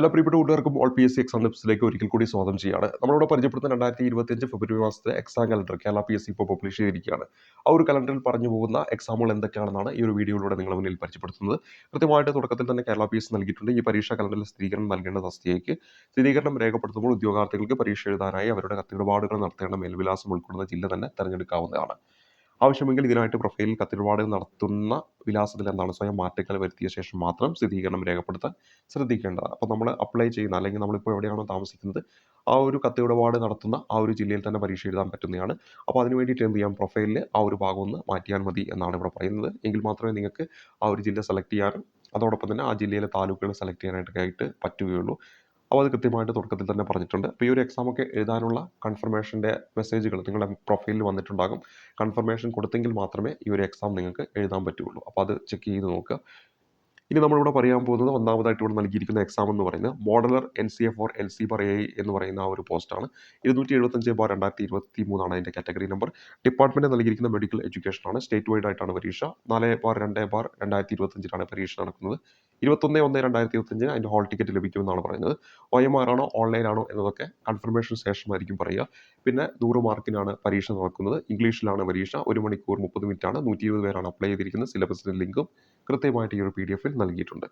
എല്ലാ പ്രിയപ്പെട്ട കൂട്ടുകാർക്കും ഓൾ PSC എക്സാം ടിപ്സിലേക്ക് ഒരിക്കൽ കൂടി സ്വാഗതം ചെയ്യാണ്. നമ്മളിവിടെ പരിചയപ്പെടുത്തുന്ന 2025 ഫെബ്രുവരി മാസത്തെ എക്സാം കലണ്ടർ കേരള PSC ഇപ്പോൾ പബ്ലിഷ് ചെയ്തിരിക്കുകയാണ്. ആ ഒരു കലണ്ടറിൽ പറഞ്ഞു പോകുന്ന എക്സാമുകൾ എന്തൊക്കെയാണെന്നാണ് ഈ ഒരു വീഡിയോയിലൂടെ നിങ്ങളുടെ മുന്നിൽ പരിചയപ്പെടുത്തുന്നത്. കൃത്യമായിട്ട് തുടക്കത്തിൽ തന്നെ കേരള PSC നൽകിയിട്ടുണ്ട്. ഈ പരീക്ഷാ കലണ്ടറിൽ സ്ഥിരീകരണം നൽകേണ്ട തസ്തികയ്ക്ക് സ്ഥിരീകരണം രേഖപ്പെടുത്തുമ്പോൾ ഉദ്യോഗാർത്ഥികൾക്ക് പരീക്ഷ എഴുതാനായി അവരുടെ കത്തിടപാടുകൾ നടത്തേണ്ട മേൽവിലാസം ഉൾക്കൊള്ളുന്ന ജില്ല തന്നെ തിരഞ്ഞെടുക്കാവുന്നതാണ്. ആവശ്യമെങ്കിൽ ഇതിനായിട്ട് പ്രൊഫൈലിൽ കത്തിടപാടുകൾ നടത്തുന്ന വിലാസത്തിൽ എന്താണ് സ്വയം മാറ്റങ്ങൾ വരുത്തിയ ശേഷം മാത്രം സ്ഥിരീകരണം രേഖപ്പെടുത്താൻ ശ്രദ്ധിക്കേണ്ടതാണ്. അപ്പോൾ നമ്മൾ അപ്ലൈ ചെയ്യുന്ന അല്ലെങ്കിൽ നമ്മളിപ്പോൾ എവിടെയാണോ താമസിക്കുന്നത് ആ ഒരു കത്തിടപാട് നടത്തുന്ന ആ ഒരു ജില്ലയിൽ തന്നെ പരീക്ഷ എഴുതാൻ പറ്റുന്നതാണ്. അപ്പോൾ അതിന് വേണ്ടിയിട്ട് എന്ത് ചെയ്യാം, പ്രൊഫൈലിൽ ആ ഒരു ഭാഗം ഒന്ന് മാറ്റിയാൽ മതി എന്നാണ് ഇവിടെ പറയുന്നത്. എങ്കിൽ മാത്രമേ നിങ്ങൾക്ക് ആ ഒരു ജില്ല സെലക്ട് ചെയ്യാനും അതോടൊപ്പം തന്നെ ആ ജില്ലയിലെ താലൂക്കുകൾ സെലക്ട് ചെയ്യാനായിട്ട് പറ്റുകയുള്ളൂ. അപ്പോൾ അത് കൃത്യമായിട്ട് തുടക്കത്തിൽ തന്നെ പറഞ്ഞിട്ടുണ്ട്. അപ്പോൾ ഈ ഒരു എക്സാമൊക്കെ എഴുതാനുള്ള കൺഫർമേഷൻ്റെ മെസ്സേജുകൾ നിങ്ങളുടെ പ്രൊഫൈലിൽ വന്നിട്ടുണ്ടാകും. കൺഫർമേഷൻ കൊടുത്തെങ്കിൽ മാത്രമേ ഈ ഒരു എക്സാം നിങ്ങൾക്ക് എഴുതാൻ പറ്റുകയുള്ളൂ. അപ്പോൾ അത് ചെക്ക് ചെയ്ത് നോക്കുക. ഇനി നമ്മളിവിടെ പറയാൻ പോകുന്നത് ഒന്നാമതായിട്ട് ഇവിടെ നൽകിയിരിക്കുന്ന എക്സാം എന്ന് പറയുന്നത് മോഡലർ NCA4 LC/AI എന്ന് പറയുന്ന ആ ഒരു പോസ്റ്റാണ്. 275/2023 അതിൻ്റെ കാറ്റഗറി നമ്പർ. ഡിപ്പാർട്ട്മെൻറ്റ് നൽകിയിരിക്കുന്ന മെഡിക്കൽ എഡ്യൂക്കേഷൻ ആണ്. സ്റ്റേറ്റ് വൈഡ് ആയിട്ടാണ് പരീക്ഷ. 4/2/2025 പരീക്ഷ നടക്കുന്നത്. 21/1/2025 അതിൻ്റെ ഹോൾ ടിക്കറ്റ് ലഭിക്കുമെന്നാണ് പറയുന്നത്. OMR ആണോ ഓൺലൈൻ ആണോ എന്നതൊക്കെ കൺഫർമേഷൻ ശേഷമായിരിക്കും പറയുക. പിന്നെ 100 മാർക്കിനാണ് പരീക്ഷ നടക്കുന്നത്. ഇംഗ്ലീഷിലാണ് പരീക്ഷ. 1 മണിക്കൂർ 30 മിനിറ്റ് ആണ്. 120 പേരാണ് അപ്ലൈ ചെയ്തിരിക്കുന്നത്. സിലബസിൻ്റെ ലിങ്കും കൃത്യമായിട്ട് ഈ ഒരു PDF-ൽ നൽകിയിട്ടുണ്ട്.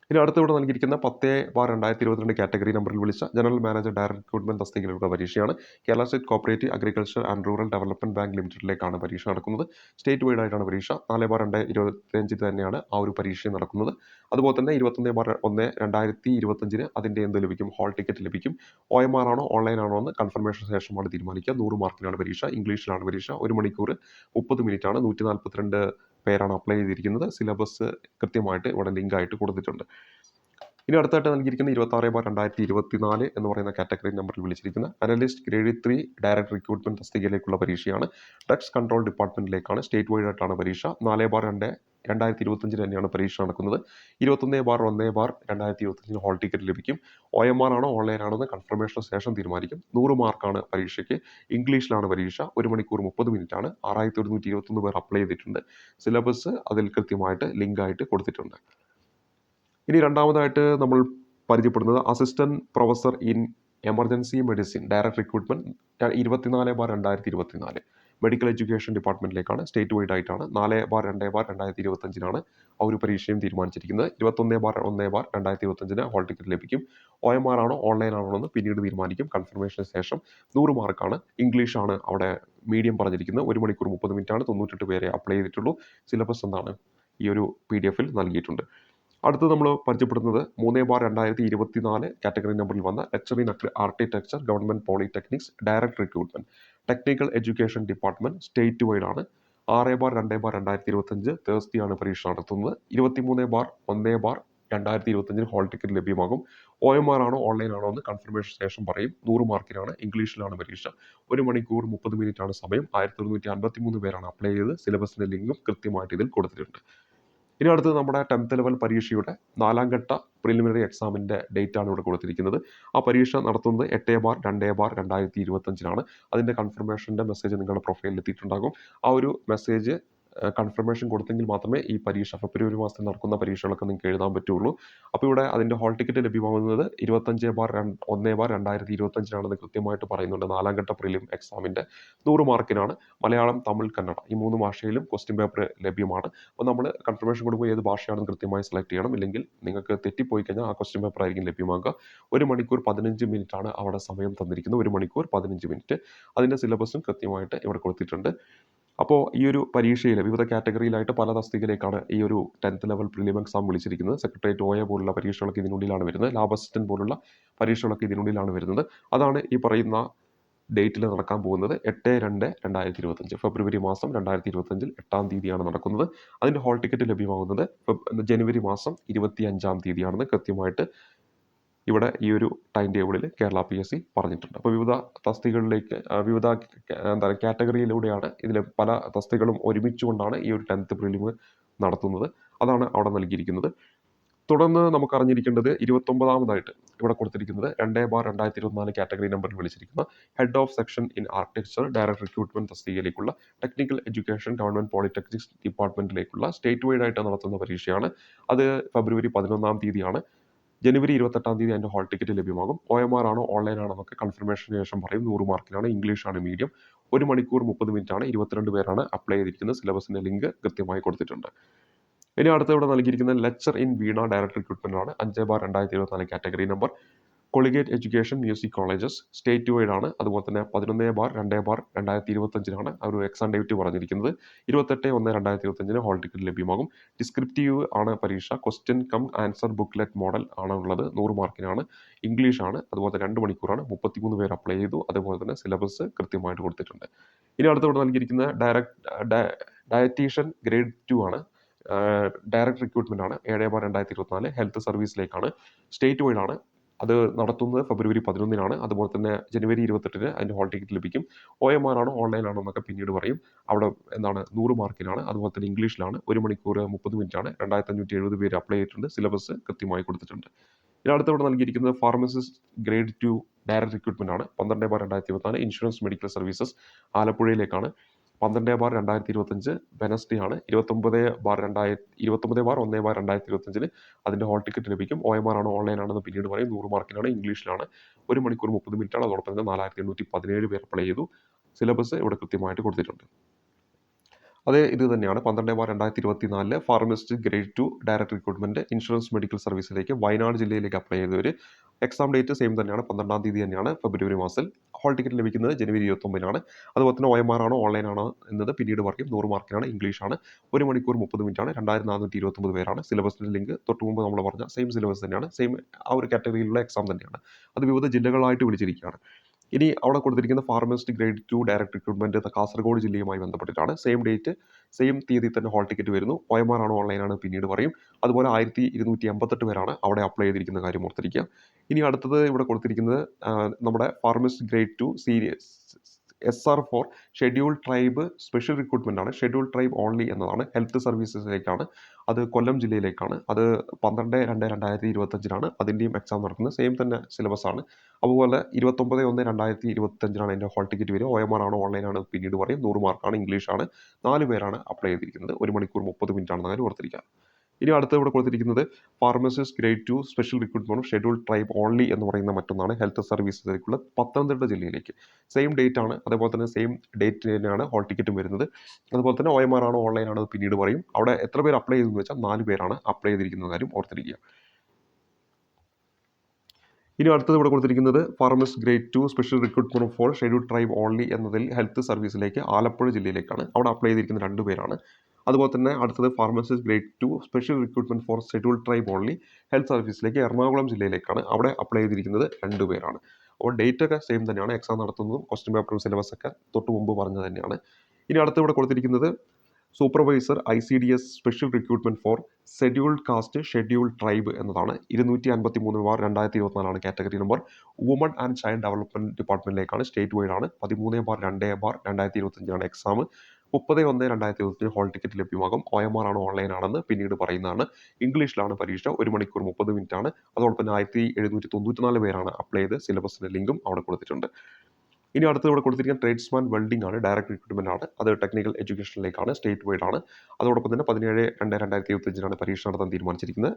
ഇനി അടുത്തിവിടെ നൽകിയിരിക്കുന്ന 10/2022 കാറ്റഗറി നമ്പറിൽ വിളിച്ച ജനറൽ മാനേജർ ഡയറക്ട് റിക്രൂട്ട്മെന്റ് തസ്തികയിലുള്ള പരീക്ഷയാണ്. Kerala state cooperative agriculture and rural development bank ലിമിറ്റഡിലേക്കാണ് പരീക്ഷ നടക്കുന്നത്. സ്റ്റേറ്റ് വൈഡ് ആയിട്ടാണ് പരീക്ഷ. 4/2/2025 തന്നെയാണ് ആ ഒരു പരീക്ഷ നടക്കുന്നത്. അതുപോലെ തന്നെ 21/1/2025 അതിൻ്റെ എന്ത് ലഭിക്കും, ഹോൾ ടിക്കറ്റ് ലഭിക്കും. OMR ആണോ ഓൺലൈൻ ആണോ എന്ന് കൺഫർമേഷൻ ശേഷമാണ് തീരുമാനിക്കുക. 100 മാർക്കിനാണ് പരീക്ഷ. ഇംഗ്ലീഷിലാണ് പരീക്ഷ. 1 മണിക്കൂർ 30 മിനിറ്റ് ആണ്. 142 പേരാണ് അപ്ലൈ ചെയ്തിരിക്കുന്നത്. സിലബസ് കൃത്യമായിട്ട് ഇവിടെ ലിങ്കായിട്ട് കൊടുത്തിട്ടുണ്ട്. ഇനി അടുത്തായിട്ട് നൽകിയിരിക്കുന്ന 26/2024 എന്ന് പറയുന്ന കാറ്റഗറി നമ്പറിൽ വിളിച്ചിരിക്കുന്ന അനലിസ്റ്റ് ഗ്രേഡ് 3 ഡയറക്ട് റിക്രൂട്ട്മെന്റ് തസ്തികയിലേക്കുള്ള പരീക്ഷയാണ്. ഡ്രഗ്സ് കൺട്രോൾ ഡിപ്പാർട്ട്മെന്റിലേക്കാണ്. സ്റ്റേറ്റ് വൈഡ് ആയിട്ടാണ് പരീക്ഷ. 4/2/2025 തന്നെയാണ് പരീക്ഷ നടക്കുന്നത്. 21/1/2025 ഹോൾ ടിക്കറ്റ് ലഭിക്കും. OMR ആണോ ഓൺലൈൻ ആണോ എന്ന് കൺഫർമേഷന് ശേഷം തീരുമാനിക്കും. 100 മാർക്കാണ് പരീക്ഷയ്ക്ക്. ഇംഗ്ലീഷിലാണ് പരീക്ഷ. 1 മണിക്കൂർ 30 മിനിറ്റ് ആണ്. 6121 പേർ അപ്ലൈ ചെയ്തിട്ടുണ്ട്. സിലബസ് അതിൽ കൃത്യമായിട്ട് ലിങ്കായിട്ട് കൊടുത്തിട്ടുണ്ട്. ഇനി രണ്ടാമതായിട്ട് നമ്മൾ പരിചയപ്പെടുന്നത് assistant professor in emergency medicine direct recruitment 24/2024 medical education ഡിപ്പാർട്ട്മെന്റിലേക്കാണ്. സ്റ്റേറ്റ് വൈഡ് ആയിട്ടാണ്. 4/2/2025 ആ ഒരു പരീക്ഷയും തീരുമാനിച്ചിരിക്കുന്നത്. 21/1/2025 ഹോൾ ടിക്കറ്റ് ലഭിക്കും. OMR ആണോ ഓൺലൈൻ ആണോ എന്ന് പിന്നീട് തീരുമാനിക്കും. കൺഫർമേഷന് ശേഷം 100 മാർക്കാണ്. ഇംഗ്ലീഷാണ് അവിടെ മീഡിയം പറഞ്ഞിരിക്കുന്നത്. 1 മണിക്കൂർ 30 മിനിറ്റ് ആണ്. 98 പേരെ അപ്ലൈ ചെയ്തിട്ടുള്ളൂ. സിലബസ് എന്താണ് ഈ ഒരു PDF-ൽ നൽകിയിട്ടുണ്ട്. അടുത്ത് നമ്മൾ പരിചയപ്പെടുന്നത് 3/2024 കാറ്റഗറി നമ്പറിൽ വന്ന lecture in architecture government polytechnics direct recruitment technical education department state wide ആണ്. 6/2/2025 തേഴ്സ്ഡേയാണ് പരീക്ഷ നടത്തുന്നത്. 23/1/2025 ഹോൾ ടിക്കറ്റ് ലഭ്യമാകും. OMR ആണോ ഓൺലൈൻ ആണോ എന്ന് കൺഫർമേഷൻ ശേഷം പറയും. 100 മാർക്കിനാണ്. ഇംഗ്ലീഷിലാണ് പരീക്ഷ. 1 മണിക്കൂർ 30 മിനിറ്റ് ആണ് സമയം. 1153 പേരാണ് അപ്ലൈ ചെയ്തത്. സിലബസിന്റെ ലിങ്കും കൃത്യമായിട്ട് ഇതിൽ കൊടുത്തിട്ടുണ്ട്. ഇനി അടുത്തത് നമ്മുടെ 10th ലെവൽ പരീക്ഷയുടെ 4ാം ഘട്ട പ്രിലിമിനറി എക്സാമിൻ്റെ ഡേറ്റ് ആണ് ഇവിടെ കൊടുത്തിരിക്കുന്നത്. ആ പരീക്ഷ നടത്തുന്നത് 8/2/2025 അതിൻ്റെ കൺഫർമേഷൻ്റെ മെസ്സേജ് നിങ്ങളുടെ പ്രൊഫൈലിൽ എത്തിയിട്ടുണ്ടാകും. ആ ഒരു മെസ്സേജ് കൺഫർമേഷൻ കൊടുത്തെങ്കിൽ മാത്രമേ ഈ പരീക്ഷ ഫെബ്രുവരി മാസത്തിൽ നടക്കുന്ന പരീക്ഷകളൊക്കെ നിങ്ങൾക്ക് എഴുതാൻ പറ്റുള്ളൂ. അപ്പോൾ ഇവിടെ അതിൻ്റെ ഹോൾ ടിക്കറ്റ് ലഭ്യമാകുന്നത് 25/1/2025 കൃത്യമായിട്ട് പറയുന്നുണ്ട്. 4ാം ഘട്ട പ്രിലിം എക്സാമിൻ്റെ 100 മാർക്കിനാണ്. മലയാളം, തമിഴ്, കന്നഡ ഈ 3 ഭാഷയിലും ക്വസ്റ്റ്യൻ പേപ്പർ ലഭ്യമാണ്. അപ്പോൾ നമ്മൾ കൺഫർമേഷൻ കൊടുക്കുമ്പോൾ ഏത് ഭാഷയാണെന്ന് കൃത്യമായി സെലക്ട് ചെയ്യണം. ഇല്ലെങ്കിൽ നിങ്ങൾക്ക് തെറ്റിപ്പോയി കഴിഞ്ഞാൽ ആ ക്വസ്റ്റ്യൻ പേപ്പർ ആയിരിക്കും ലഭ്യമാകുക. 1 മണിക്കൂർ 15 മിനിറ്റ് ആണ് അവിടെ സമയം തന്നിരിക്കുന്നത്. 1 മണിക്കൂർ 15 മിനിറ്റ്. അതിൻ്റെ സിലബസും കൃത്യമായിട്ട് ഇവിടെ കൊടുത്തിട്ടുണ്ട്. അപ്പോൾ ഈ ഒരു പരീക്ഷയിൽ വിവിധ കാറ്റഗറിയിലായിട്ട് പല തസ്തികയിലേക്കാണ് ഈ ഒരു 10th ലെവൽ പ്രിലിം എക്സാം വിളിച്ചിരിക്കുന്നത്. സെക്രട്ടേറിയറ്റ് OA പോലുള്ള പരീക്ഷകളൊക്കെ ഇതിനുള്ളിലാണ് വരുന്നത്. ലാബ് അസിസ്റ്റന്റ് പോലുള്ള പരീക്ഷകളൊക്കെ ഇതിനുള്ളിലാണ് വരുന്നത്. അതാണ് ഈ പറയുന്ന ഡേറ്റിൽ നടക്കാൻ പോകുന്നത്. 8/2/2025 ഫെബ്രുവരി മാസം 2025 8-ാം തീയതിയാണ് നടക്കുന്നത്. അതിൻ്റെ ഹോൾ ടിക്കറ്റ് ലഭ്യമാകുന്നത് ജനുവരി മാസം 25-ാം തീയതിയാണെന്ന് കൃത്യമായിട്ട് ഇവിടെ ഈ ഒരു ടൈം ടേബിളിൽ കേരള PSC പറഞ്ഞിട്ടുണ്ട്. അപ്പോൾ വിവിധ തസ്തികകളിലേക്ക് വിവിധ കാറ്റഗറിയിലൂടെയാണ് ഇതിലെ പല തസ്തികകളും ഒരുമിച്ചുകൊണ്ടാണ് ഈ ഒരു 10th പ്രിലിം നടത്തുന്നത്. അതാണ് അവിടെ നൽകിയിരിക്കുന്നത്. തുടർന്ന് നമുക്ക് അറിഞ്ഞിരിക്കേണ്ടത് 29ാമതായിട്ട് ഇവിടെ കൊടുത്തിരിക്കുന്നത് 2/2024 കാറ്റഗറി നമ്പറിൽ വിളിച്ചിരിക്കുന്ന head of section in architecture direct recruitment തസ്തികയിലേക്കുള്ള ടെക്നിക്കൽ എഡ്യൂക്കേഷൻ ഗവൺമെന്റ് പോളിടെക്നിക്സ് ഡിപ്പാർട്ട്മെന്റിലേക്കുള്ള സ്റ്റേറ്റ് വൈഡ് ആയിട്ട് നടത്തുന്ന പരീക്ഷയാണ്. അത് ഫെബ്രുവരി 11-ാം തീയതിയാണ്. ജനുവരി 28-ാം തീയതി അതിൻ്റെ ഹാൾ ടിക്കറ്റ് ലഭ്യമാകും. OMR ആണോ ഓൺലൈൻ ആണോ എന്നൊക്കെ കൺഫർമേഷന് ശേഷം പറയും. 100 മാർക്കിനാണ്. ഇംഗ്ലീഷാണ് മീഡിയം. 1 മണിക്കൂർ 30 മിനിറ്റാണ്. 22 പേരാണ് അപ്ലൈ ചെയ്തിരിക്കുന്നത്. സിലബസിൻ്റെ ലിങ്ക് കൃത്യമായി കൊടുത്തിട്ടുണ്ട്. ഇനി അടുത്ത ഇവിടെ നൽകിയിരിക്കുന്ന lecturer in veena direct recruitment ആണ്. 5/2024 category number. Collegiate education music colleges state wide ആണ്. അതുപോലെ തന്നെ 11/2/2025 ഒരു എക്സാം ഡേറ്റ് പറഞ്ഞിരിക്കുന്നത്. 28/1/2025 ഹാൾ ടിക്കറ്റ് ലഭ്യമാകും. ഡിസ്ക്രിപ്റ്റീവ് ആണ് പരീക്ഷ. Question cum answer booklet model ആണ് ഉള്ളത്. 100 മാർക്കിനാണ്. ഇംഗ്ലീഷ് ആണ്. അതുപോലെ 2 മണിക്കൂറാണ്. 33 പേര് അപ്ലൈ ചെയ്തു. അതുപോലെ തന്നെ സിലബസ് കൃത്യമായിട്ട് കൊടുത്തിട്ടുണ്ട്. ഇനി അടുത്തോടെ നൽകിയിരിക്കുന്ന ഡയറ്റീഷ്യൻ ഗ്രേഡ് 2 ആണ്. ഡയറക്ട് റിക്രൂട്ട്മെന്റ് ആണ്. 7/2024 ഹെൽത്ത് സർവീസിലേക്കാണ്. സ്റ്റേറ്റ് വൈഡ് ആണ്. അത് നടത്തുന്നത് ഫെബ്രുവരി 11-നാണ്. അതുപോലെ തന്നെ ജനുവരി 28-ന് അതിൻ്റെ ഹാൾ ടിക്കറ്റ് ലഭിക്കും. OMR ആണോ ഓൺലൈൻ ആണോ എന്നൊക്കെ പിന്നീട് പറയും. അവിടെ 100 മാർക്കിനാണ്. അതുപോലെ തന്നെ ഇംഗ്ലീഷിലാണ്. 1 മണിക്കൂർ 30 മിനിറ്റാണ്. 2570 പേര് അപ്ലൈ ചെയ്തിട്ടുണ്ട്. സിലബസ് കൃത്യമായി കൊടുത്തിട്ടുണ്ട്. ഇനി അടുത്തവിടെ നൽകിയിരിക്കുന്നത് ഫാർമസിസ്റ്റ് ഗ്രേഡ് 2 ഡയറക്ട് റിക്രൂട്ട്മെന്റ് ആണ്. 12/2024 ഇൻഷുറൻസ് മെഡിക്കൽ സർവീസസ് ആലപ്പുഴയിലേക്കാണ്. 12/2025 വെനസ്ഡേ ആണ്. 29/1/2025 അതിൻ്റെ ഹാൾ ടിക്കറ്റ് ലഭിക്കും. OMR ആണോ ഓൺലൈൻ ആണെന്ന് പിന്നീട് പറയും. 100 മാർക്കിനാണ്. ഇംഗ്ലീഷിലാണ്. 1 മണിക്കൂർ 30 മിനിറ്റാണ്. അതോടൊപ്പം തന്നെ 4817 പേർ അപ്ലൈ ചെയ്തു. സിലബസ് ഇവിടെ കൃത്യമായിട്ട് കൊടുത്തിട്ടുണ്ട്. അതേ ഇത് തന്നെയാണ് 12/2024 pharmacist grade 2 direct recruitment insurance medical സർവീസിലേക്ക് വയനാട് ജില്ലയിലേക്ക് അപ്ലൈ ചെയ്തവർ. എക്സാം ഡേറ്റ് സെയിം തന്നെയാണ്. 12-ാം തീയതി തന്നെയാണ് ഫെബ്രുവരി മാസത്തിൽ. ഹാൾ ടിക്കറ്റ് ലഭിക്കുന്നത് ജനുവരി 29-നാണ്. അതുപോലെ തന്നെ OMR ആണോ ഓൺലൈൻ ആണോ എന്നത് പിന്നീട് പറയും. 100 മാർക്കിനാണ്. ഇംഗ്ലീഷാണ്. 1 മണിക്കൂർ 30 മിനിറ്റാണ്. 2429 പേരാണ്. സിലബസിൻ്റെ ലിങ്ക് തൊട്ട് മുമ്പ് നമ്മൾ പറഞ്ഞ സെയിം സിലബസ് തന്നെയാണ്. സെയിം ആ ഒരു കാറ്റഗറിയിലുള്ള എക്സാം തന്നെയാണ്. അത് വിവിധ ജില്ലകളായിട്ട് വിളിച്ചിരിക്കുകയാണ്. ഇനി അവിടെ കൊടുത്തിരിക്കുന്ന pharmacist grade 2 direct recruitment Kasaragod ജില്ലയുമായി ബന്ധപ്പെട്ടിട്ടാണ്. സെയിം ഡേറ്റ് സെയിം തീയതി തന്നെ ഹാൾ ടിക്കറ്റ് വരുന്നു. OMR ആണോ ഓൺലൈൻ ആണ് പിന്നീട് പറയും. അതുപോലെ 1288 പേരാണ് അവിടെ അപ്ലൈ ചെയ്തിരിക്കുന്ന കാര്യം ഓർത്തിരിക്കുക. ഇനി അടുത്തത് ഇവിടെ കൊടുത്തിരിക്കുന്നത് നമ്മുടെ pharmacist grade 2 serious SR4 schedule tribe special recruitment ആണ്. ഷെഡ്യൂൾ ട്രൈബ് ഓൺലി എന്നതാണ്. ഹെൽത്ത് സർവീസസിലേക്കാണ്. അത് കൊല്ലം ജില്ലയിലേക്കാണ്. അത് 12/2/2025 അതിൻ്റെയും എക്സാം നടക്കുന്നത്. സെയിം തന്നെ സിലബസ് ആണ്. അതുപോലെ 29/1/2025 അതിൻ്റെ ഹാൾ ടിക്കറ്റ് വരും. OMR ആണോ ഓൺലൈൻ ആണ് പിന്നീട് പറയും. 100 മാർക്കാണ്. ഇംഗ്ലീഷാണ്. 4 പേരാണ് അപ്ലൈ ചെയ്തിരിക്കുന്നത്. 1 മണിക്കൂർ 30 മിനിറ്റ് ആണെന്ന് കാര്യം ഓർത്തിരിക്കുക. ഇനി അടുത്ത ഇവിടെ കൊടുത്തിരിക്കുന്നത് pharmacist grade 2 special recruitment schedule tribe only എന്ന് പറയുന്ന മറ്റൊന്നാണ്. ഹെൽത്ത് സർവീസിലേക്കുള്ള പത്തനംതിട്ട ജില്ലയിലേക്ക് സെയിം ഡേറ്റ് ആണ്. അതേപോലെ തന്നെ സെയിം ഡേറ്റ് തന്നെയാണ് ഹാൾ ടിക്കറ്റും വരുന്നത്. അതുപോലെ തന്നെ OMR ആണോ ഓൺലൈൻ ആണോ പിന്നീട് പറയും. അവിടെ എത്ര പേര് അപ്ലൈ ചെയ്തെന്ന് വെച്ചാൽ 4 പേരാണ് അപ്ലൈ ചെയ്തിരിക്കുന്ന കാര്യം ഓർത്തിരിക്കുക. ഇനി അടുത്തത് ഇവിടെ കൊടുത്തിരിക്കുന്നത് pharmacist grade 2 special recruitment for schedule tribe only എന്നതിൽ ഹെൽത്ത് സർവീസിലേക്ക് ആലപ്പുഴ ജില്ലയിലേക്കാണ്. അവിടെ അപ്ലൈ ചെയ്തിരിക്കുന്ന 2 പേരാണ്. അതുപോലെ തന്നെ അടുത്തത് pharmacist grade 2 special recruitment for schedule tribe only health സർവീസിലേക്ക് എറണാകുളം ജില്ലയിലേക്കാണ്. അവിടെ അപ്ലൈ ചെയ്തിരിക്കുന്നത് 2 പേരാണ്. അപ്പോൾ ഡേറ്റ് ഒക്കെ സെയിം തന്നെയാണ്. എക്സാം നടത്തുന്നതും ക്വസ്റ്റ്യൻ പേപ്പറും സിലബസ് ഒക്കെ തൊട്ട് മുമ്പ് പറഞ്ഞത് തന്നെയാണ്. ഇനി അടുത്ത് ഇവിടെ കൊടുത്തിരിക്കുന്നത് supervisor ICDS special recruitment for scheduled caste schedule tribe എന്നതാണ്. 253/2024 category number. Woman and child development ഡിപ്പാർട്ട്മെന്റിലേക്കാണ്. സ്റ്റേറ്റ് വൈഡ് ആണ്. 13/2/2025 എക്സാം. 30/1/2025 ഹാൾ ടിക്കറ്റ് ലഭ്യമാകും. OMR ആണോ ഓൺലൈൻ ആണെന്ന് പിന്നീട് പറയുന്നതാണ്. ഇംഗ്ലീഷിലാണ് പരീക്ഷ. 1 മണിക്കൂർ 30 മിനിറ്റ് ആണ്. അതോടൊപ്പം തന്നെ 1794 പേരാണ് അപ്ലൈ ചെയ്ത്. സിലബസിന്റെ ലിങ്കും അവിടെ കൊടുത്തിട്ടുണ്ട്. ഇനി അടുത്ത് ഇവിടെ കൊടുത്തിരിക്കുന്ന ട്രേഡ്സ്മാൻ വെൽഡിംഗ് ആണ്. ഡയറക്ട് റിക്രൂട്ട്മെന്റ് ആണ്. അത് ടെക്നിക്കൽ എഡ്യൂക്കേഷനിലേക്കാണ്. സ്റ്റേറ്റ് വൈഡ് ആണ്. അതോടൊപ്പം തന്നെ 17/2/2025 പരീക്ഷ നടത്താൻ തീരുമാനിച്ചിരിക്കുന്നത്.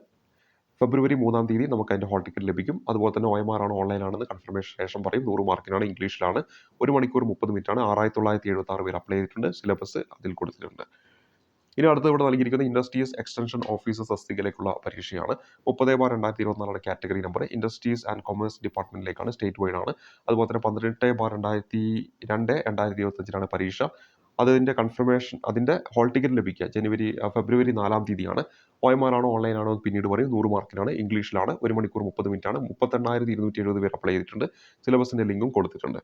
ഫെബ്രുവരി 3-ാം തീയതി നമുക്ക് അതിൻ്റെ ഹാൾ ടിക്കറ്റ് ലഭിക്കും. അതുപോലെ തന്നെ OMR ആണോ ഓൺലൈൻ ആണെന്ന് കൺഫർമേഷൻ ശേഷം പറയും. 100 മാർക്കിനാണ്. ഇംഗ്ലീഷിലാണ്. 1 മണിക്കൂർ 30 മിനിറ്റ് ആണ്. 6976 പേര് അപ്ലൈ ചെയ്തിട്ടുണ്ട്. സിലബസ് അതിൽ കൊടുത്തിട്ടുണ്ട്. ഇനി അടുത്ത് ഇവിടെ നൽകിയിരിക്കുന്നത് ഇൻഡസ്ട്രീസ് എക്സ്റ്റൻഷൻ ഓഫീസർ തസ്തികയിലേക്കുള്ള പരീക്ഷയാണ്. 30/2024 category number. Industries and commerce ഡിപ്പാർട്ട്മെന്റിലേക്കാണ്. സ്റ്റേറ്റ് വൈഡ് ആണ്. അതുപോലെ തന്നെ 18/2025 പരീക്ഷ. അതിൻ്റെ കൺഫർമേഷൻ അതിൻ്റെ ഹാൾ ടിക്കറ്റ് ലഭിക്കുക ഫെബ്രുവരി 4-ാം തീയതിയാണ്. OMR ആണോ ഓൺലൈൻ ആണോ പിന്നീട് പറയും. 100 മാർക്കിനാണ്. ഇംഗ്ലീഷിലാണ്. 1 മണിക്കൂർ 30 മിനിറ്റ് ആണ്. 38,270 പേർ അപ്ലൈ ചെയ്തിട്ടുണ്ട്. സിലബസിന്റെ ലിങ്കും കൊടുത്തിട്ടുണ്ട്.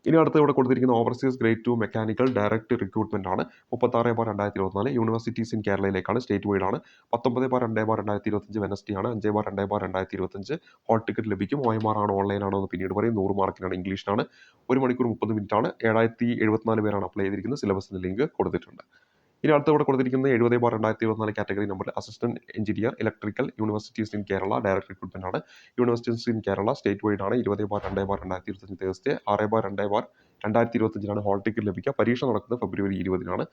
ഇനി അടുത്ത് ഇവിടെ കൊടുത്തിരിക്കുന്ന overseas grade 2 mechanical direct recruitment ആണ്. 36/2024 യൂണിവേഴ്സിറ്റീസ് ഇൻ കേരളയിലേക്കാണ്. സ്റ്റേറ്റ് വൈഡ് ആണ്. 19/2/2025 വെനസ്ഡേ ആണ്. 5/2/2025 ഹാൾ ടിക്കറ്റ് ലഭിക്കും. OMR ആണോ ഓൺലൈൻ ആണോ എന്ന് പിന്നീട് പറയും. 100 മാർക്കിനാണ്. ഇംഗ്ലീഷിലാണ്. 1 മണിക്കൂർ 30 മിനിറ്റ് ആണ്. 7074 പേരാണ് അപ്ലൈ ചെയ്തിരിക്കുന്നത്. സിലബസിന്റെ ലിങ്ക് കൊടുത്തിട്ടുണ്ട്. ഇനി അടുത്ത ഇവിടെ കൊടുത്തിരിക്കുന്നത് 70/2024 category number assistant engineer electrical universities in Kerala direct recruitment ആണ്. Universities in Kerala state wide ആണ്. 20/2/2025 തേഴ്സ്ഡേ. 6/2/2025 ഹാൾ ടിക്കറ്റ് ലഭിക്കുക. പരീക്ഷ നടക്കുന്നത് ഫെബ്രുവരി 20-നാണ്.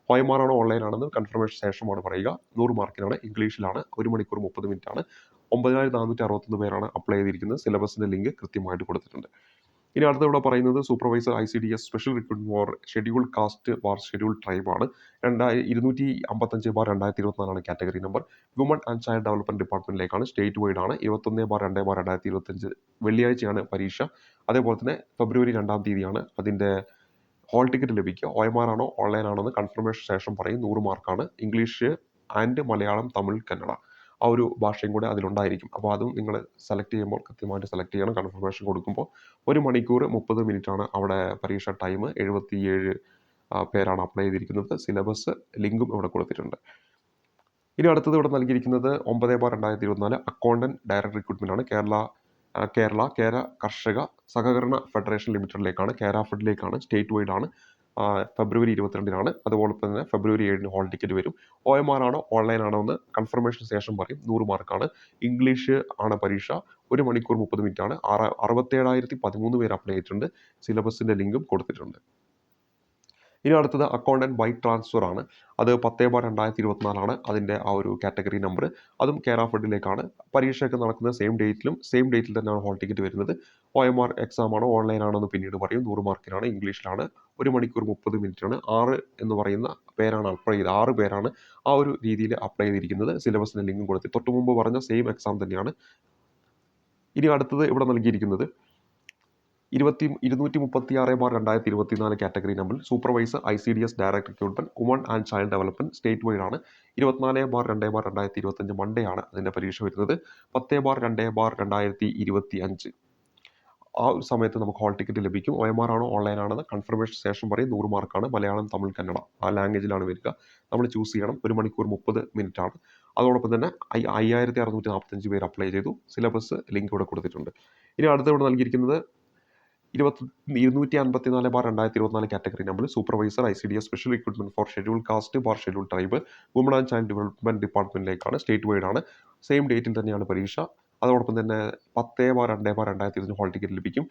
OMR ആണോ ഓൺലൈൻ ആണെന്ന് കൺഫർമേഷൻ ശേഷമാണ് പറയുക. 100 മാർക്കിനാണ്. ഇംഗ്ലീഷിലാണ്. 1 മണിക്കൂർ 30 മിനിറ്റ് ആണ്. 9461 പേരാണ് അപ്ലൈ ചെയ്തിരിക്കുന്നത്. സിലബസിൻ്റെ ലിങ്ക് കൃത്യമായിട്ട് കൊടുത്തിട്ടുണ്ട്. ഇനി അടുത്ത ഇവിടെ പറയുന്നത് supervisor ICDS special recruitment for schedule caste schedule tribe ആണ്. 255/2024 category number. Woman and child development ഡിപ്പാർട്ട്മെന്റിലേക്കാണ്. സ്റ്റേറ്റ് വൈഡ് ആണ്. 21/2/2025 വെള്ളിയാഴ്ചയാണ് പരീക്ഷ. അതേപോലെ തന്നെ ഫെബ്രുവരി 2-ാം തീയതിയാണ് അതിൻ്റെ ഹോൾ ടിക്കറ്റ് ലഭിക്കുക. OMR ആണോ ഓൺലൈൻ ആണോ എന്ന് കൺഫർമേഷൻ ശേഷം പറയും. 100 മാർക്കാണ്. ഇംഗ്ലീഷ് ആൻഡ് മലയാളം, തമിഴ്, കന്നഡ ആ ഒരു ഭാഷയും കൂടെ അതിലുണ്ടായിരിക്കും. അപ്പോൾ അതും നിങ്ങൾ സെലക്ട് ചെയ്യുമ്പോൾ കൃത്യമായിട്ട് സെലക്ട് ചെയ്യണം. കൺഫർമേഷൻ കൊടുക്കുമ്പോൾ 1 മണിക്കൂർ 30 മിനിറ്റാണ് അവിടെ പരീക്ഷ ടൈം. 77 പേരാണ് അപ്ലൈ ചെയ്തിരിക്കുന്നത്. സിലബസ് ലിങ്കും ഇവിടെ കൊടുത്തിട്ടുണ്ട്. ഇനി അടുത്തത് ഇവിടെ നൽകിയിരിക്കുന്നത് 9/2024 അക്കൗണ്ടന്റ് ഡയറക്ട് റിക്രൂട്ട്മെന്റ് ആണ്. കേര കർഷക സഹകരണ ഫെഡറേഷൻ ലിമിറ്റഡിലേക്കാണ്. കേരാഫെഡിലേക്കാണ്. സ്റ്റേറ്റ് വൈഡ് ആണ്. ഫെബ്രുവരി 22-നാണ്. അതുപോലെ തന്നെ ഫെബ്രുവരി 7-ന് ഹോൾ ടിക്കറ്റ് വരും. OMR ആണോ ഓൺലൈൻ ആണോ എന്ന് കൺഫർമേഷൻ ശേഷം പറയും. 100 മാർക്കാണ്. ഇംഗ്ലീഷ് ആണ് പരീക്ഷ. 1 മണിക്കൂർ 30 മിനിറ്റാണ്. 67,013 പേര് അപ്ലൈ ചെയ്തിട്ടുണ്ട്. സിലബസിൻ്റെ ലിങ്കും കൊടുത്തിട്ടുണ്ട്. ഇനി അടുത്തത് അക്കൗണ്ടന്റ് ബൈ ട്രാൻസ്ഫർ ആണ്. അത് 10/2024 ആണ് അതിൻ്റെ ആ ഒരു കാറ്റഗറി നമ്പർ. അതും കേരാഫെഡിലേക്കാണ്. പരീക്ഷയൊക്കെ നടക്കുന്നത് സെയിം ഡേറ്റിൽ തന്നെയാണ് ഹോൾ ടിക്കറ്റ് വരുന്നത്. OMR എക്സാം ആണോ ഓൺലൈൻ ആണോ എന്ന് പിന്നീട് പറയും. 100 മാർക്കിനാണ്. ഇംഗ്ലീഷിലാണ്. 1 മണിക്കൂർ 30 മിനിറ്റാണ്. 6 എന്ന് പറയുന്ന പേരാണ് അപ്ലൈ ചെയ്തത്. 6 പേരാണ് ആ ഒരു രീതിയിൽ അപ്ലൈ ചെയ്തിരിക്കുന്നത്. സിലബസിൻ്റെ ലിങ്കും കൊടുത്ത് തൊട്ട് മുമ്പ് പറഞ്ഞ സെയിം എക്സാം തന്നെയാണ്. ഇനി അടുത്തത് ഇവിടെ നൽകിയിരിക്കുന്നത് 236/2024 category number supervisor ICDS direct recruitment woman and child development state wide ആണ്. 24/2/2025 മൺഡേ ആണ് അതിൻ്റെ പരീക്ഷ വരുന്നത്. 10/2/2025 ആ ഒരു സമയത്ത് നമുക്ക് ഹോൾ ടിക്കറ്റ് ലഭിക്കും. OMR ആണോ ഓൺലൈൻ ആണെന്ന് കൺഫർമേഷൻ ശേഷം പറയും. 100 മാർക്കാണ്. മലയാളം, തമിഴ്, കന്നഡ ആ ലാംഗ്വേജിലാണ് വരിക. നമ്മൾ ചൂസ് ചെയ്യണം. 1 മണിക്കൂർ 30 മിനിറ്റാണ്. അതോടൊപ്പം തന്നെ 5645 പേര് അപ്ലൈ ചെയ്തു. സിലബസ് ലിങ്ക് ഇവിടെ കൊടുത്തിട്ടുണ്ട്. ഇനി അടുത്ത ഇവിടെ നൽകിയിരിക്കുന്നത് 254/2024 category number supervisor ICDS special recruitment for schedule caste schedule tribe woman and child development ഡിപ്പാർട്ട്മെന്റിലേക്കാണ്. സ്റ്റേറ്റ് വൈഡ് ആണ്. സെയിം ഡേറ്റിൽ തന്നെയാണ് പരീക്ഷ. അതോടൊപ്പം തന്നെ 10/2/2025 ഹോൾ ടിക്കറ്റ് ലഭിക്കും.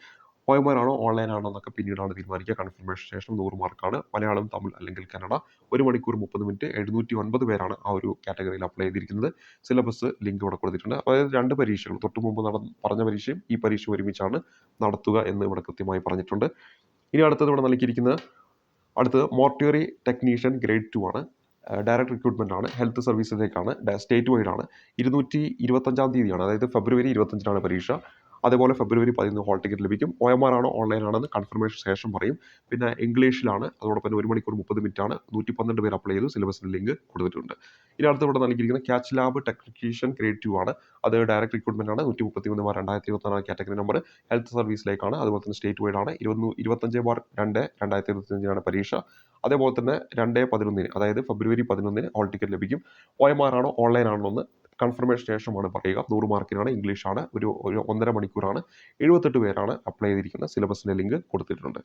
OMR ആണോ ഓൺലൈൻ ആണോ എന്നൊക്കെ പിന്നീടാണ് തീരുമാനിക്കുക. കൺഫർമേഷൻ ശേഷം 100 മാർക്കാണ്. മലയാളം, തമിഴ് അല്ലെങ്കിൽ കന്നഡ. 1 മണിക്കൂർ 30 മിനിറ്റ്. 709 പേരാണ് ആ ഒരു കാറ്റഗറിയിൽ അപ്ലൈ ചെയ്തിരിക്കുന്നത്. സിലബസ് ലിങ്ക് ഇവിടെ കൊടുത്തിട്ടുണ്ട്. അതായത് 2 പരീക്ഷകൾ തൊട്ട് മുമ്പ് പറഞ്ഞ പരീക്ഷയും ഈ പരീക്ഷ ഒരുമിച്ചാണ് നടത്തുക എന്ന് ഇവിടെ കൃത്യമായി പറഞ്ഞിട്ടുണ്ട്. ഇനി അടുത്തത് ഇവിടെ നൽകിയിരിക്കുന്നത് മോർട്ടുറി ടെക്നീഷ്യൻ ഗ്രേഡ് 2 ആണ്. ഡയറക്ട് റിക്രൂട്ട്മെന്റ് ആണ്. ഹെൽത്ത് സർവീസിലേക്കാണ്. സ്റ്റേറ്റ് വൈഡ് ആണ്. 225-ാം തീയതിയാണ്. അതായത് ഫെബ്രുവരി 25-നാണ് പരീക്ഷ. അതേപോലെ ഫെബ്രുവരി 11 ഹോൾ ടിക്കറ്റ് ലഭിക്കും. OMR ആണോ ഓൺലൈൻ ആണെന്ന് കൺഫർമേഷൻ ശേഷം പറയും. പിന്നെ ഇംഗ്ലീഷിലാണ്. അതോടൊപ്പം 1 മണിക്കൂർ 30 മിനിറ്റാണ്. 112 പേര് അപ്ലൈ ചെയ്തു. സിലബസിൻ്റെ ലിങ്ക് കൊടുത്തിട്ടുണ്ട്. ഇനി അടുത്ത് ഇവിടെ നൽകിയിരിക്കുന്ന കാച്ച് ലാബ് ടെക്നീഷ്യൻ ഗ്രേഡ് 2 ആണ്. അത് ഡയറക്ട് റിക്രൂട്ട്മെന്റ് ആണ്. 133/2024 കാറ്റഗറി നമ്പർ. ഹെൽത്ത് സർവീസിലേക്കാണ്. അതുപോലെ തന്നെ സ്റ്റേറ്റ് വൈഡ് ആണ്. 25/2/2025 പരീക്ഷ. അതേപോലെ തന്നെ 2/11 അതായത് ഫെബ്രുവരി 11 ഹോൾ ടിക്കറ്റ് ലഭിക്കും. OMR ആണോ ഓൺലൈൻ ആണോ എന്ന് കൺഫർമേഷൻ ശേഷമാണ് പറയുക. 100 മാർക്കിനാണ്. ഇംഗ്ലീഷാണ്. ഒരു 1.5 മണിക്കൂറാണ്. 78 പേരാണ് അപ്ലൈ ചെയ്തിരിക്കുന്നത്. സിലബസിൻ്റെ ലിങ്ക് കൊടുത്തിട്ടുണ്ട്.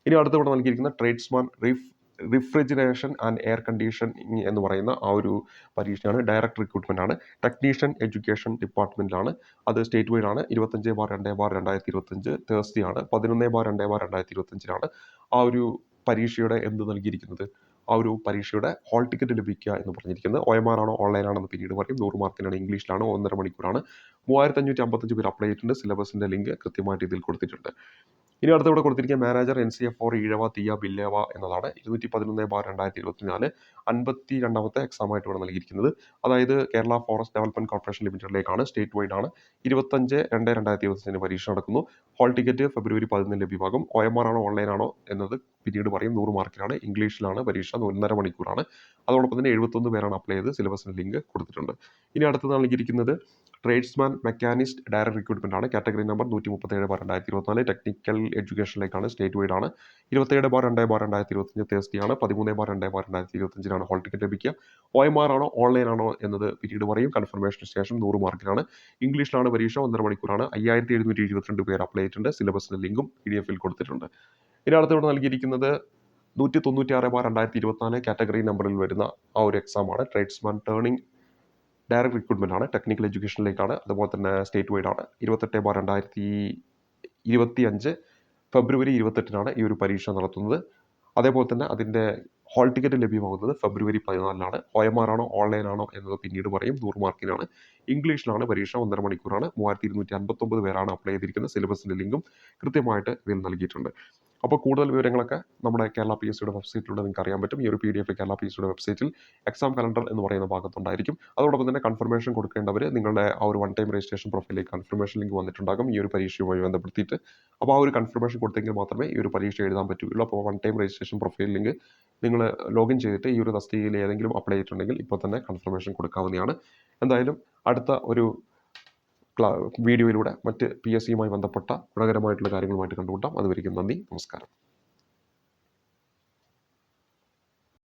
ഇനി അടുത്ത ഇവിടെ നൽകിയിരിക്കുന്ന tradesman refrigeration and air conditioning എന്ന് പറയുന്ന ആ ഒരു പരീക്ഷയാണ്. ഡയറക്ട് റിക്രൂട്ട്മെന്റ് ആണ്. ടെക്നീഷ്യൻ എഡ്യൂക്കേഷൻ ഡിപ്പാർട്ട്മെന്റിലാണ്. അത് സ്റ്റേറ്റ് വൈഡ് ആണ്. 25/2/2025 തേഴ്സ്ഡേ ആണ്. 11/2/2025 ആ ഒരു പരീക്ഷയുടെ എന്ത് നൽകിയിരിക്കുന്നത് ആ ഒരു പരീക്ഷയുടെ ഹോൾ ടിക്കറ്റ് ലഭിക്കുക എന്ന് പറഞ്ഞിരിക്കുന്നത്. OMR ആണോ ഓൺലൈൻ ആണെന്ന് പിന്നീട് പറയും. 100 മാർക്കിനാണ്. ഇംഗ്ലീഷിലാണ്. 1.5 മണിക്കൂറാണ്. 3555 പേര് അപ്ലൈ ചെയ്തിട്ടുണ്ട്. സിലബസിൻ്റെ ലിങ്ക് കൃത്യമായിട്ട് ഇതിൽ കൊടുത്തിട്ടുണ്ട്. ഇനി അടുത്ത ഇവിടെ കൊടുത്തിരിക്കുക മാനേജർ NCF4 ഈഴവ തീയ ബില്ലേവ എന്നതാണ്. 211/2024 52ാമത്തെ എക്സാം ആയിട്ട് ഇവിടെ നൽകിയിരിക്കുന്നത്. അതായത് കേരള ഫോറസ്റ്റ് ഡെവലപ്മെന്റ് കോർപ്പറേഷൻ ലിമിറ്റഡിലേക്കാണ്. സ്റ്റേറ്റ് വൈഡ് ആണ്. 25/2/2025 പരീക്ഷ നടക്കുന്നു. ഹോൾ ടിക്കറ്റ് ഫെബ്രുവരി 11 ലഭ്യമാകും. OMR ആണോ ഓൺലൈൻ ആണോ എന്നത് പിന്നീട് പറയും. 100 മാർക്കിനാണ്. ഇംഗ്ലീഷിലാണ് പരീക്ഷ. 1.5 മണിക്കൂറാണ്. അതോടൊപ്പം തന്നെ 71 പേരാണ് അപ്ലൈ ചെയ്ത്. സിലബസിൻ്റെ ലിങ്ക് കൊടുത്തിട്ടുണ്ട്. ഇനി അടുത്തത് നൽകിയിരിക്കുന്നത് ട്രേഡ്സ്മാൻ മെക്കാനിസ്റ്റ് ഡയറക്ട് റിക്രൂട്ട്മെന്റ് ആണ്. കാറ്റഗറി നമ്പർ 137/2024 ടെക്നിക്കൽ എഡ്യൂക്കേഷനിലേക്കാണ്. സ്റ്റേറ്റ് വൈഡ് ആണ്. 27/2/2025 തേഴ്സ്ഡേ ആണ്. 13/2/2025 ഹോൾ ടിക്കറ്റ് ലഭിക്കുക. OMR ആണോ ഓൺലൈൻ ആണോ എന്നത് പിന്നീട് പറയും. കൺഫർമേഷന് ശേഷം 100 മാർക്കിനാണ്. ഇംഗ്ലീഷിലാണ് പരീക്ഷ. 1.5 മണിക്കൂറാണ്. 5772 പേര് അപ്ലൈ ചെയ്തിട്ടുണ്ട്. സിലബസിൻ്റെ ലിങ്കും PDF-ൽ കൊടുത്തിട്ടുണ്ട്. ഇനി അടുത്തിവിടെ നൽകിയിരിക്കുന്നത് 196/2024 കാറ്റഗറി നമ്പറിൽ വരുന്ന ആ ഒരു എക്സാമാണ്. ട്രേഡ്സ്മാൻ ടേണിംഗ് ഡയറക്ട് റിക്രൂട്ട്മെന്റ് ആണ്. ടെക്നിക്കൽ എഡ്യൂക്കേഷനിലേക്കാണ്. അതുപോലെ തന്നെ സ്റ്റേറ്റ് വൈഡ് ആണ്. 28/2025 ഫെബ്രുവരി 28-നാണ് ഈ ഒരു പരീക്ഷ നടത്തുന്നത്. അതേപോലെ തന്നെ അതിൻ്റെ ഹാൾ ടിക്കറ്റ് ലഭ്യമാകുന്നത് ഫെബ്രുവരി 14 OMR ആണോ ഓൺലൈൻ ആണോ എന്നത് പിന്നീട് പറയും. 100 മാർക്കിനാണ്. ഇംഗ്ലീഷിലാണ് പരീക്ഷ. 1.5 മണിക്കൂറാണ്. 3259 പേരാണ് അപ്ലൈ ചെയ്തിരിക്കുന്നത്. സിലബസിൻ്റെ ലിങ്കും കൃത്യമായിട്ട് ഇതിൽ നൽകിയിട്ടുണ്ട്. അപ്പോൾ കൂടുതൽ വിവരങ്ങളൊക്കെ നമ്മുടെ കേരള PSCയുടെ വെബ്സൈറ്റിലൂടെ നിങ്ങൾക്ക് അറിയാൻ പറ്റും. ഈ ഒരു PDF കേരള PSCയുടെ വെബ്സൈറ്റിൽ എക്സാം കലണ്ടർ എന്ന് പറയുന്ന ഭാഗത്തുണ്ടായിരിക്കും. അതോടൊപ്പം തന്നെ കൺഫർമേഷൻ കൊടുക്കേണ്ടവർ നിങ്ങളുടെ ആ ഒരു 1 ടൈം രജിസ്ട്രേഷൻ പ്രൊഫൈലിലേക്ക് കൺഫർമേഷൻ ലിങ്ക് വന്നിട്ടുണ്ടാകും ഈ ഒരു പരീക്ഷയുമായി ബന്ധപ്പെടുത്തിയിട്ട്. അപ്പോൾ ആ ഒരു കൺഫർമേഷൻ കൊടുത്തെങ്കിൽ മാത്രമേ ഈ ഒരു പരീക്ഷ എഴുതാൻ പറ്റുകയുള്ളൂ. അപ്പോൾ 1 ടൈം രജിസ്ട്രേഷൻ പ്രൊഫൈൽ ലിങ്ക് നിങ്ങൾ ലോഗിൻ ചെയ്തിട്ട് ഈ ഒരു തസ്തികയിൽ ഏതെങ്കിലും അപ്ലൈ ചെയ്തിട്ടുണ്ടെങ്കിൽ ഇപ്പോൾ തന്നെ കൺഫർമേഷൻ കൊടുക്കാവുന്നതാണ്. എന്തായാലും അടുത്ത ഒരു വീഡിയോയിലൂടെ മറ്റ് PSCയുമായി ബന്ധപ്പെട്ട ഗുണകരമായിട്ടുള്ള കാര്യങ്ങളുമായിട്ട് കണ്ടുമുട്ടാം. അതുവരെയ്ക്കും നന്ദി, നമസ്കാരം.